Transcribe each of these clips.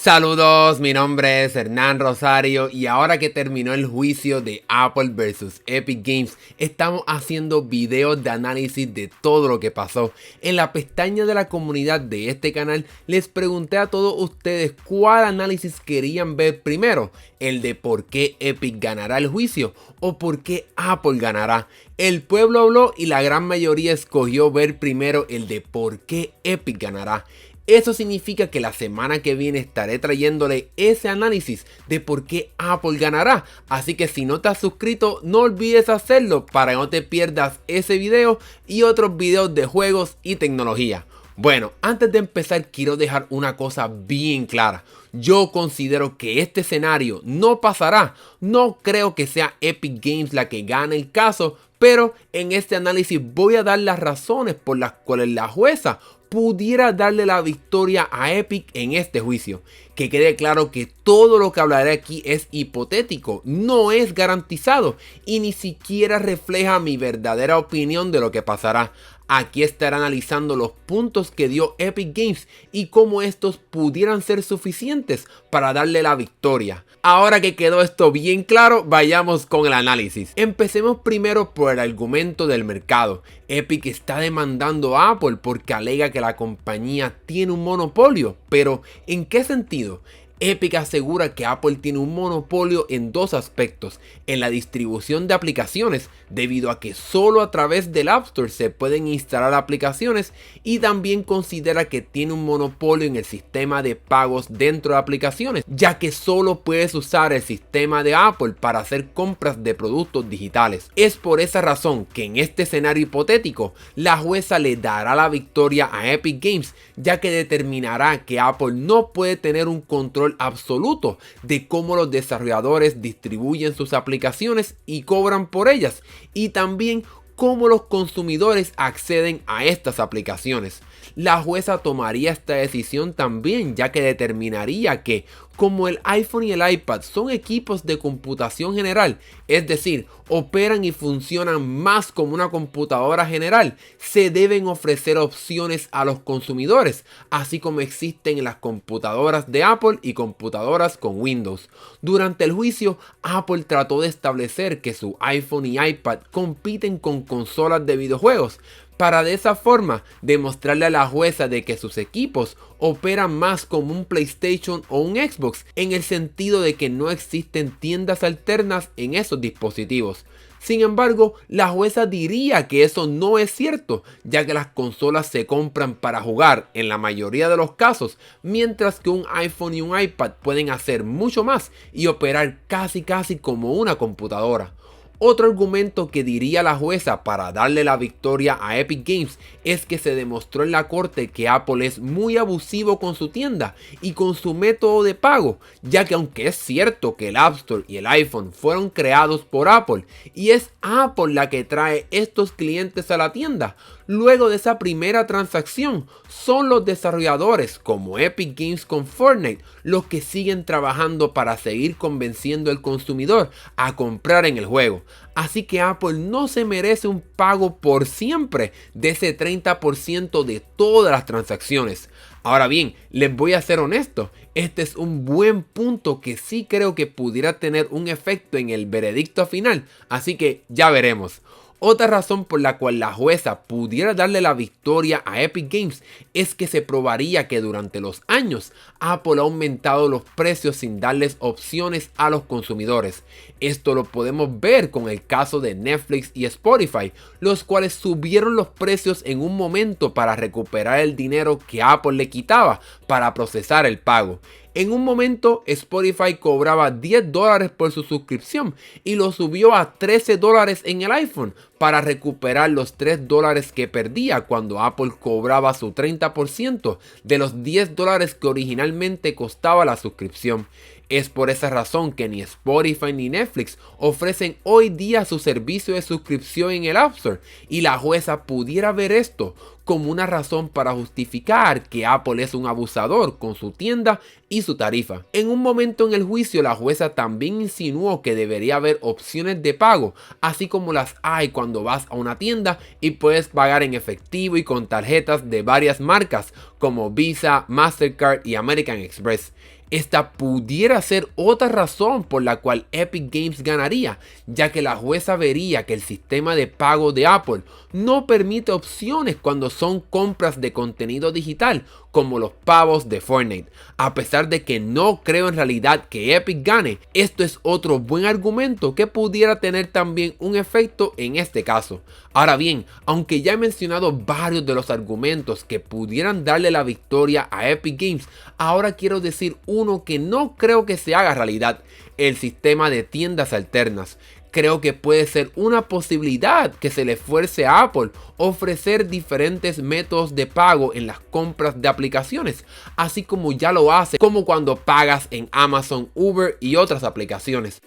Saludos, mi nombre es Hernán Rosario y ahora que terminó el juicio de Apple vs Epic Games, estamos haciendo videos de análisis de todo lo que pasó. En la pestaña de la comunidad de este canal les pregunté a todos ustedes cuál análisis querían ver primero, el de por qué Epic ganará el juicio o por qué Apple ganará. El pueblo habló y la gran mayoría escogió ver primero el de por qué Epic ganará. Eso significa que la semana que viene estaré trayéndole ese análisis de por qué Apple ganará. Así que si no te has suscrito, no olvides hacerlo para que no te pierdas ese video y otros videos de juegos y tecnología. Bueno, antes de empezar quiero dejar una cosa bien clara. Yo considero que este escenario no pasará. No creo que sea Epic Games la que gane el caso, pero en este análisis voy a dar las razones por las cuales la jueza pudiera darle la victoria a Epic en este juicio. Que quede claro que todo lo que hablaré aquí es hipotético, no es garantizado y ni siquiera refleja mi verdadera opinión de lo que pasará. Aquí estaré analizando los puntos que dio Epic Games y cómo estos pudieran ser suficientes para darle la victoria. Ahora que quedó esto bien claro, vayamos con el análisis. Empecemos primero por el argumento del mercado. Epic está demandando a Apple porque alega que la compañía tiene un monopolio, pero ¿en qué sentido? Epic asegura que Apple tiene un monopolio en dos aspectos, en la distribución de aplicaciones, debido a que solo a través del App Store se pueden instalar aplicaciones, y también considera que tiene un monopolio en el sistema de pagos dentro de aplicaciones, ya que solo puedes usar el sistema de Apple para hacer compras de productos digitales. Es por esa razón que en este escenario hipotético, la jueza le dará la victoria a Epic Games, ya que determinará que Apple no puede tener un control absoluto de cómo los desarrolladores distribuyen sus aplicaciones y cobran por ellas, y también cómo los consumidores acceden a estas aplicaciones. La jueza tomaría esta decisión también, ya que determinaría que, como el iPhone y el iPad son equipos de computación general, es decir, operan y funcionan más como una computadora general, se deben ofrecer opciones a los consumidores, así como existen en las computadoras de Apple y computadoras con Windows. Durante el juicio, Apple trató de establecer que su iPhone y iPad compiten con consolas de videojuegos, para de esa forma demostrarle a la jueza de que sus equipos operan más como un PlayStation o un Xbox, en el sentido de que no existen tiendas alternas en esos dispositivos. Sin embargo, la jueza diría que eso no es cierto, ya que las consolas se compran para jugar en la mayoría de los casos, mientras que un iPhone y un iPad pueden hacer mucho más y operar casi como una computadora. Otro argumento que diría la jueza para darle la victoria a Epic Games es que se demostró en la corte que Apple es muy abusivo con su tienda y con su método de pago, ya que aunque es cierto que el App Store y el iPhone fueron creados por Apple y es Apple la que trae estos clientes a la tienda, luego de esa primera transacción son los desarrolladores como Epic Games con Fortnite los que siguen trabajando para seguir convenciendo al consumidor a comprar en el juego. Así que Apple no se merece un pago por siempre de ese 30% de todas las transacciones. Ahora bien, les voy a ser honesto, este es un buen punto que sí creo que pudiera tener un efecto en el veredicto final, así que ya veremos. Otra razón por la cual la jueza pudiera darle la victoria a Epic Games es que se probaría que durante los años Apple ha aumentado los precios sin darles opciones a los consumidores. Esto lo podemos ver con el caso de Netflix y Spotify, los cuales subieron los precios en un momento para recuperar el dinero que Apple le quitaba para procesar el pago. En un momento Spotify cobraba $10 por su suscripción y lo subió a $13 en el iPhone para recuperar los $3 que perdía cuando Apple cobraba su 30% de los $10 que originalmente costaba la suscripción. Es por esa razón que ni Spotify ni Netflix ofrecen hoy día su servicio de suscripción en el App Store, y la jueza pudiera ver esto como una razón para justificar que Apple es un abusador con su tienda y su tarifa. En un momento en el juicio, la jueza también insinuó que debería haber opciones de pago, así como las hay cuando vas a una tienda y puedes pagar en efectivo y con tarjetas de varias marcas como Visa, Mastercard y American Express. Esta pudiera ser otra razón por la cual Epic Games ganaría, ya que la jueza vería que el sistema de pago de Apple no permite opciones cuando son compras de contenido digital como los pavos de Fortnite. A pesar de que no creo en realidad que Epic gane, esto es otro buen argumento que pudiera tener también un efecto en este caso. Ahora bien, aunque ya he mencionado varios de los argumentos que pudieran darle la victoria a Epic Games, ahora quiero decir uno que no creo que se haga realidad: el sistema de tiendas alternas. Creo que puede ser una posibilidad que se le fuerce a Apple ofrecer diferentes métodos de pago en las compras de aplicaciones, así como ya lo hace, como cuando pagas en Amazon, Uber y otras aplicaciones.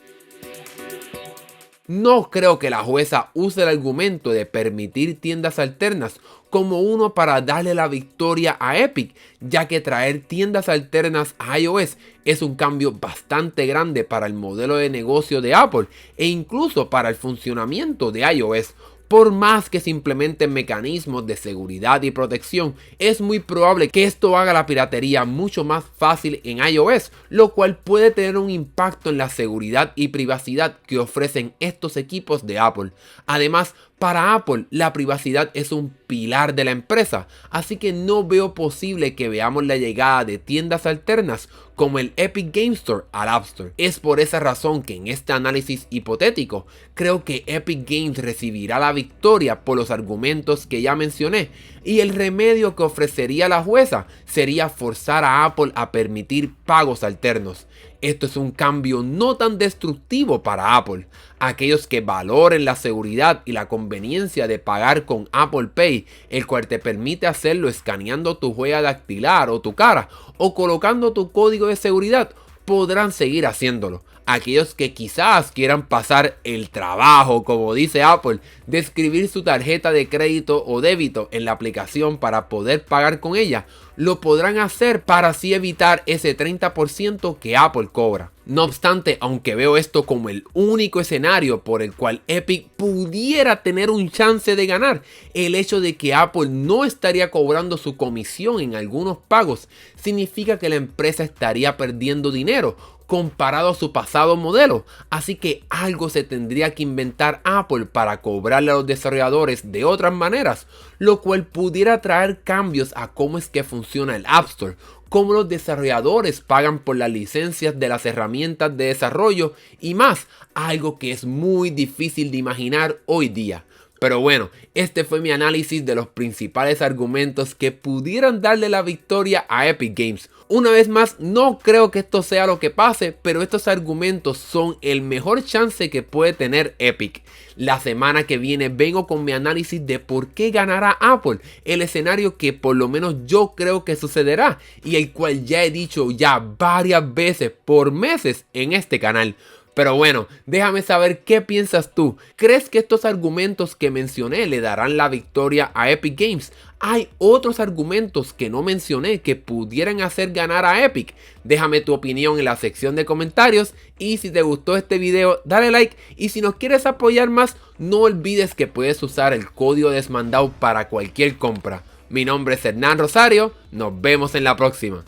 No creo que la jueza use el argumento de permitir tiendas alternas como uno para darle la victoria a Epic, ya que traer tiendas alternas a iOS es un cambio bastante grande para el modelo de negocio de Apple e incluso para el funcionamiento de iOS. Por más que se implementen mecanismos de seguridad y protección, es muy probable que esto haga la piratería mucho más fácil en iOS, lo cual puede tener un impacto en la seguridad y privacidad que ofrecen estos equipos de Apple. Además, para Apple, la privacidad es un pilar de la empresa, así que no veo posible que veamos la llegada de tiendas alternas como el Epic Game Store al App Store. Es por esa razón que en este análisis hipotético, creo que Epic Games recibirá la victoria por los argumentos que ya mencioné, y el remedio que ofrecería la jueza sería forzar a Apple a permitir pagos alternos. Esto es un cambio no tan destructivo para Apple. Aquellos que valoren la seguridad y la conveniencia de pagar con Apple Pay, el cual te permite hacerlo escaneando tu huella dactilar o tu cara o colocando tu código de seguridad, podrán seguir haciéndolo. Aquellos que quizás quieran pasar el trabajo, como dice Apple, de escribir su tarjeta de crédito o débito en la aplicación para poder pagar con ella, lo podrán hacer para así evitar ese 30% que Apple cobra. No obstante, aunque veo esto como el único escenario por el cual Epic pudiera tener un chance de ganar, el hecho de que Apple no estaría cobrando su comisión en algunos pagos significa que la empresa estaría perdiendo dinero comparado a su pasado modelo, así que algo se tendría que inventar Apple para cobrarle a los desarrolladores de otras maneras, lo cual pudiera traer cambios a cómo es que funciona el App Store, cómo los desarrolladores pagan por las licencias de las herramientas de desarrollo y más, algo que es muy difícil de imaginar hoy día. Pero bueno, este fue mi análisis de los principales argumentos que pudieran darle la victoria a Epic Games. Una vez más, no creo que esto sea lo que pase, pero estos argumentos son el mejor chance que puede tener Epic. La semana que viene vengo con mi análisis de por qué ganará Apple, el escenario que por lo menos yo creo que sucederá y el cual ya he dicho ya varias veces por meses en este canal. Pero bueno, déjame saber qué piensas tú. ¿Crees que estos argumentos que mencioné le darán la victoria a Epic Games? ¿Hay otros argumentos que no mencioné que pudieran hacer ganar a Epic? Déjame tu opinión en la sección de comentarios y si te gustó este video dale like y si nos quieres apoyar más no olvides que puedes usar el código Desmandado para cualquier compra. Mi nombre es Hernán Rosario, nos vemos en la próxima.